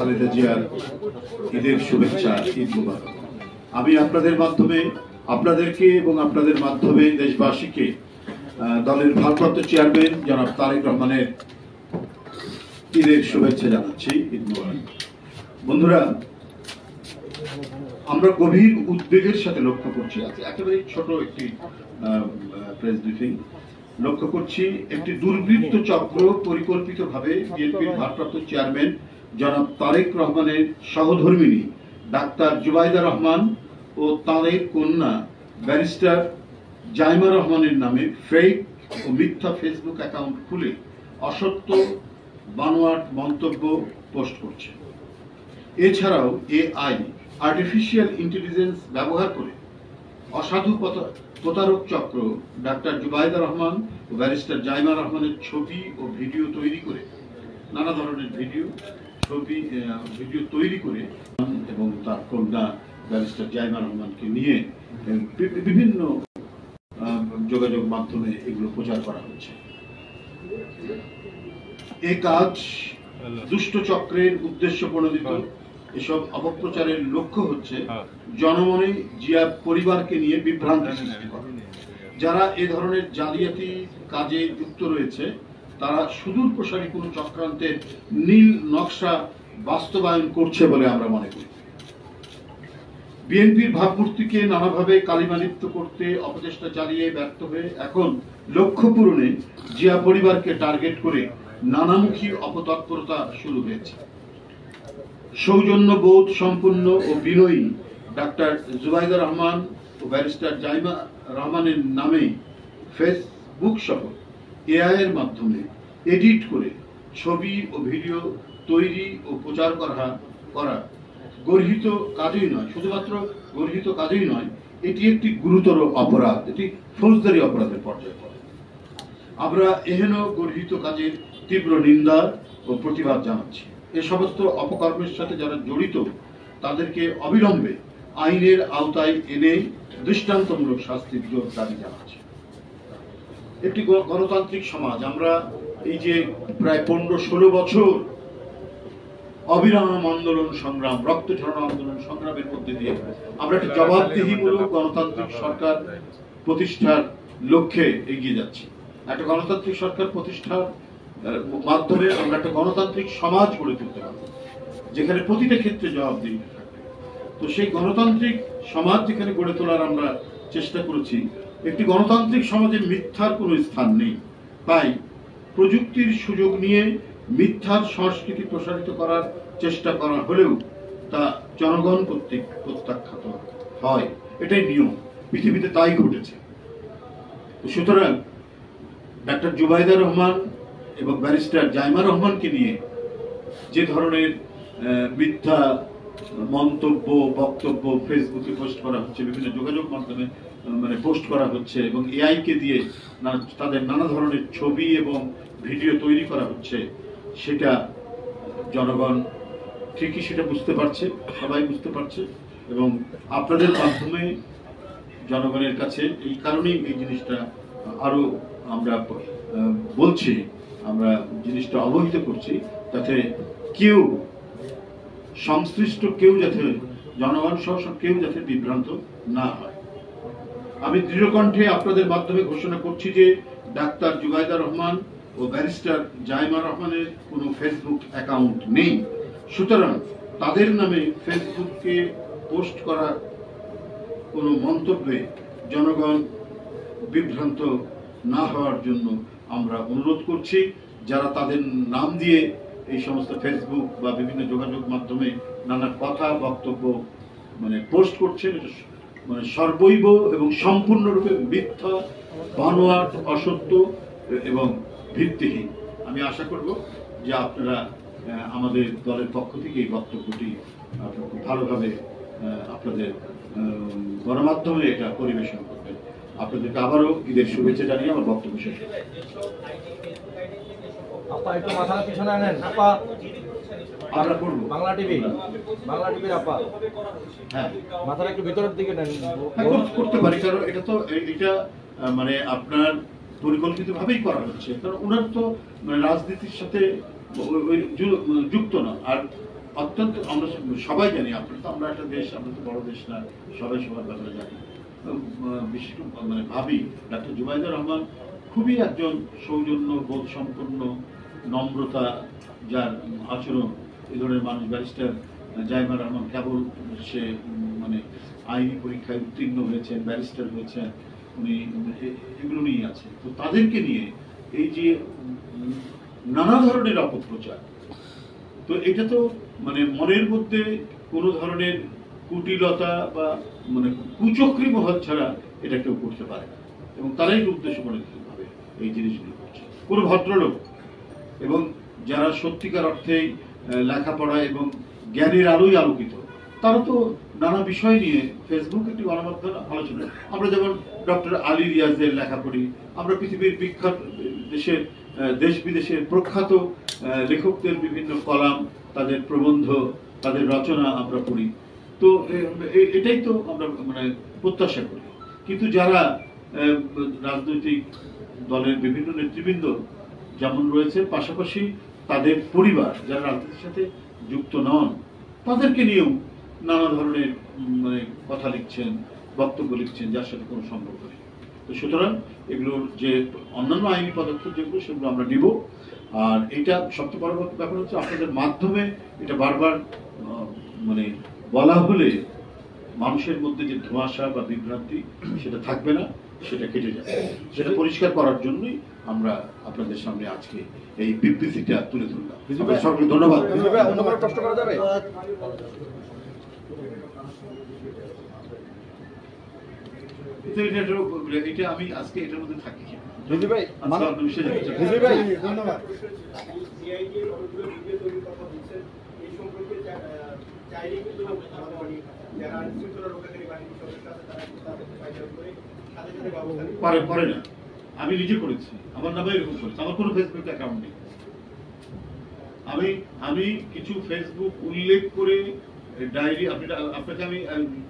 খালেদা জিয়ার ঈদের শুভেচ্ছা, ঈদ মুবারক। আমি আপনাদের মাধ্যমে আপনাদেরকে এবং আপনাদের মাধ্যমে দেশবাসীকে দলের ভারপ্রাপ্ত চেয়ারম্যান জনাব তারেক রহমানের ঈদের শুভেচ্ছা জানাচ্ছি, ঈদ মুবারক। বন্ধুরা, আমরা গভীর উদ্বেগের সাথে লক্ষ্য করছি, একেবারে ছোট একটি প্রেস ব্রিফিং, লক্ষ্য করছি একটি দুর্বৃত্ত চক্র পরিকল্পিতভাবে বিএনপির ভারপ্রাপ্ত চেয়ারম্যান জনাব তারেক রহমানের সহধর্মিণী ডাক্তার জুবাইদা রহমান ও তাঁদের কন্যা ব্যারিস্টার জাইমা রহমানের নামে ফেক ও মিথ্যা ফেসবুক অ্যাকাউন্ট খুলে অসত্য বানোয়াট মন্তব্য পোস্ট করছে। এছাড়াও এআই আর্টিফিশিয়াল ইন্টেলিজেন্স ব্যবহার করে অসাধু প্রতারক চক্র ডাক্তার জুবাইদা রহমান ও ব্যারিস্টার জাইমা রহমানের ছবি ও ভিডিও তৈরি করে, নানা ধরনের ভিডিও তৈরি করে এবং তার কন্যা ব্যারিস্টার জাইমা রহমানকে নিয়ে বিভিন্ন যোগাযোগ মাধ্যমে এগুলো প্রচার করা হচ্ছে। এই কাজ দুষ্ট চক্রের উদ্দেশ্য প্রণোদিত। এসব অপপ্রচারের লক্ষ্য হচ্ছে জনমনে জিয়া পরিবারকে নিয়ে বিভ্রান্তি সৃষ্টি করা। যারা এ ধরনের জালিয়াতি কাজে যুক্ত রয়েছে তারা সুদূর প্রসারী কোনো চক্রান্তের নীল নকশা বাস্তবায়ন করছে বলে আমরা মনে করি। বিএনপির ভাবমূর্তিকে নানাভাবে কালিমালিপ্ত করতে অপচেষ্টা চালিয়ে ব্যর্থ হয়ে এখন লক্ষ্য পূরণে জিয়া পরিবারকে টার্গেট করে নানামুখী অপতৎপরতা শুরু হয়েছে। সৌজন্যবোধ সম্পন্ন ও বিনয়ী ডাক্তার জুবাইদা রহমান ও ব্যারিস্টার জাইমা রহমানের নামে ফেসবুক সহ এআই এর মাধ্যমে এডিট করে ছবি ও ভিডিও তৈরি ও প্রচার করা গর্হিত কাজই নয়, শুধুমাত্র গর্হিত কাজই নয়, এটি একটি গুরুতর অপরাধ, এটি ফৌজদারি অপরাধের পর্যায়ে পড়ে। আমরা এহেন গর্হিত কাজের তীব্র নিন্দা ও প্রতিবাদ জানাচ্ছি। এ সমস্ত অপকর্মের সাথে যারা জড়িত তাদেরকে অবিলম্বে আইনের আওতায় এনে দৃষ্টান্তমূলক শাস্তির জোর দাবি জানাচ্ছি। একটি গণতান্ত্রিক সমাজ, আমরা এই যে প্রায় 15-16 বছর অবিরাম আন্দোলন সংগ্রাম, রক্ত ঝরানো আন্দোলন সংগ্রামের মধ্যে দিয়ে আমরা একটা জবাবদিহিমূলক গণতান্ত্রিক সরকার প্রতিষ্ঠার লক্ষ্যে এগিয়ে যাচ্ছি। একটা গণতান্ত্রিক সরকার প্রতিষ্ঠার মাধ্যমে আমরা একটা গণতান্ত্রিক সমাজ গড়ে তুলতে পারব, যেখানে প্রতিটা ক্ষেত্রে জবাবদিহি থাকবে। তো সেই গণতান্ত্রিক সমাজ যেখানে গড়ে তোলার আমরা চেষ্টা করেছি, একটি গণতান্ত্রিক সমাজে মিথ্যার কোনো স্থান নেই। তাই প্রযুক্তির সুযোগ নিয়ে মিথ্যার সংস্কৃতি প্রসারিত করার চেষ্টা করা হলেও তা জনগণ কর্তৃক প্রত্যাখ্যাত হয়, এটাই নিয়ম, পৃথিবীতে তাই ঘটেছে। সুতরাং ডাক্তার জুবাইদা রহমান এবং ব্যারিস্টার জাইমা রহমানকে নিয়ে যে ধরনের মিথ্যা মন্তব্য, বক্তব্য ফেসবুকে পোস্ট করা হচ্ছে, বিভিন্ন যোগাযোগ মাধ্যমে পোস্ট করা হচ্ছে এবং এআই কে দিয়ে তাদের নানা ধরনের ছবি এবং ভিডিও তৈরি করা হচ্ছে, সেটা জনগণ ঠিকই সেটা বুঝতে পারছে, সবাই বুঝতে পারছে এবং আপনাদের মাধ্যমে জনগণের কাছে এই কারণেই এই জিনিসটা আরো আমরা বলছি, আমরা জিনিসটা অবহিত করছি, যাতে কেউ সংশ্লিষ্ট কেউ যাতে জনগণ সহ কেউ যাতে বিভ্রান্ত না হয়। আমি দৃঢ়কণ্ঠে আপনাদের মাধ্যমে ঘোষণা করছি যে ডাক্তার জুবাইদা রহমান ও ব্যারিস্টার জাইমা রহমানের কোনো ফেসবুক অ্যাকাউন্ট নেই। সুতরাং তাদের নামে ফেসবুকে পোস্ট করা কোনো মন্তব্যে জনগণ বিভ্রান্ত না হওয়ার জন্য আমরা অনুরোধ করছি। যারা তাদের নাম দিয়ে এই সমস্ত ফেসবুক বা বিভিন্ন যোগাযোগ মাধ্যমে নানা কথা বক্তব্য পোস্ট করছে, সর্বৈব এবং সম্পূর্ণরূপে মিথ্যা, বানোয়াট, অসত্য এবং ভিত্তিহীন। আমি আশা করব যে আপনারা আমাদের দলের পক্ষ থেকে এই বক্তব্যটি খুব ভালোভাবে আপনাদের গণমাধ্যমে এটা পরিবেশন করবেন। আপনাদেরকে আবারও ঈদের শুভেচ্ছা জানিয়ে আমার বক্তব্য শেষ করছি। আপা একটু মাথার পিছনে আনেন। আপা আমরা করব বাংলা টিভির আপা, হ্যাঁ মাথাটা একটু ভিতরের দিকে নেন। করতে পারি, কারণ এটা তো এটা আপনার পরিকল্পিতভাবেই করা হচ্ছে, কারণ ওনার তো রাজনীতির সাথে যুক্ত না। আর অত্যন্ত আমরা সবাই জানি, আপনার তো আমরা একটা দেশ, আমরা তো বড় দেশ না, সবাই সবার ব্যাপারে জানি। বিশেষ করে মানে ভাবি ডাক্তার জুবাইদুর রহমান খুবই একজন সৌজন্য বোধ সম্পন্ন, নম্রতা যার আচরণ, এই ধরনের মানুষ। ব্যারিস্টার জাইমা রহমান কেবল সে মানে আইনি পরীক্ষায় উত্তীর্ণ হয়েছেন, ব্যারিস্টার হয়েছেন, উনি এগুলো নিয়ে আছে। তো তাদেরকে নিয়ে এই যে নানা ধরনের অপপ্রচার, তো এটা তো মানে মনের মধ্যে কোনো ধরনের কুটিলতা বা মানে কুচক্রী মহল ছাড়া এটা কেউ করতে পারে না, এবং তারাই উদ্দেশ্য করে ভাবে এই জিনিসগুলো করছে। কোনো ভদ্রলোক এবং যারা সত্যিকার অর্থেই লেখাপড়া এবং জ্ঞানের আলোয় আলোকিত, তারা তো নানা বিষয় নিয়ে ফেসবুক একটি গণমাধ্যম আলোচনা। আমরা যেমন ডক্টর আলী রিয়াজের লেখা পড়ি, আমরা পৃথিবীর বিখ্যাত দেশের দেশ বিদেশের প্রখ্যাত লেখকদের বিভিন্ন কলাম, তাদের প্রবন্ধ, তাদের রচনা আমরা পড়ি। তো এটাই তো আমরা মানে প্রত্যাশা করি। কিন্তু যারা রাজনৈতিক দলের বিভিন্ন নেতৃবৃন্দ যেমন রয়েছে, পাশাপাশি তাদের পরিবার যারা রাজনীতির সাথে যুক্ত নন, তাদেরকে নিয়েও নানা ধরনের মানে কথা লিখছেন, বক্তব্য লিখছেন, যার সাথে কোনো সম্পর্ক নেই। তো সুতরাং এগুলোর যে অন্যান্য আইনি পদক্ষেপ যেগুলো, সেগুলো আমরা নিব। আর এটা সবচেয়ে বড় ব্যাপার হচ্ছে আপনাদের মাধ্যমে এটা বারবার মানে বলা হলে মানুষের মধ্যে যে ধোঁয়াশা বা বিভ্রান্তি সেটা থাকবে না, সেটা কেটে যাবে। সেটা পরিষ্কার করার জন্যই আমরা আপনাদের সামনে আজকে এই বিবৃতিটা তুলে ধরলাম। সকলকে ধন্যবাদ। অন্য কোনো প্রশ্ন করা যাবে? এটা আমি আজকে এটার মধ্যে থাকি। রিজভী ভাই, ধন্যবাদ। করে না, আমি নিজে করেছি, আমার নামে এরকম করেছি। আমার কোনো ফেসবুক অ্যাকাউন্ট নেই। আমি কিছু ফেসবুক উল্লেখ করে ডায়েরি আপনাকে আমি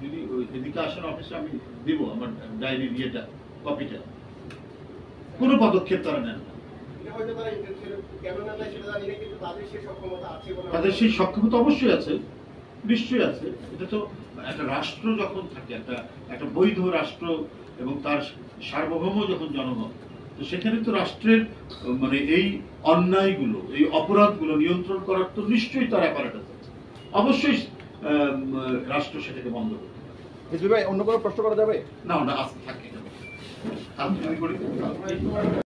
যদি এদিকে আসেন অফিসে আমি দিব আমার ডায়েরির ইয়েটা, কপিটা। কোনো পদক্ষেপ তারা নেন না। তাদের সেই সক্ষমতা অবশ্যই আছে, নিশ্চয়ই আছে। এটা তো একটা রাষ্ট্র যখন থাকে, একটা বৈধ রাষ্ট্র এবং তার সার্বভৌম যখন জনগণ, তো সেখানে তো রাষ্ট্রের মানে এই অন্যায়গুলো, এই অপরাধগুলো নিয়ন্ত্রণ করার তো নিশ্চয়ই তার অ্যাপারেটাস আছে। অবশ্যই রাষ্ট্র সেটাকে বন্ধ করতে পারে। রিজভী ভাই, অন্য কোনো প্রশ্ন করা যাবে? না, আজকে থাকে।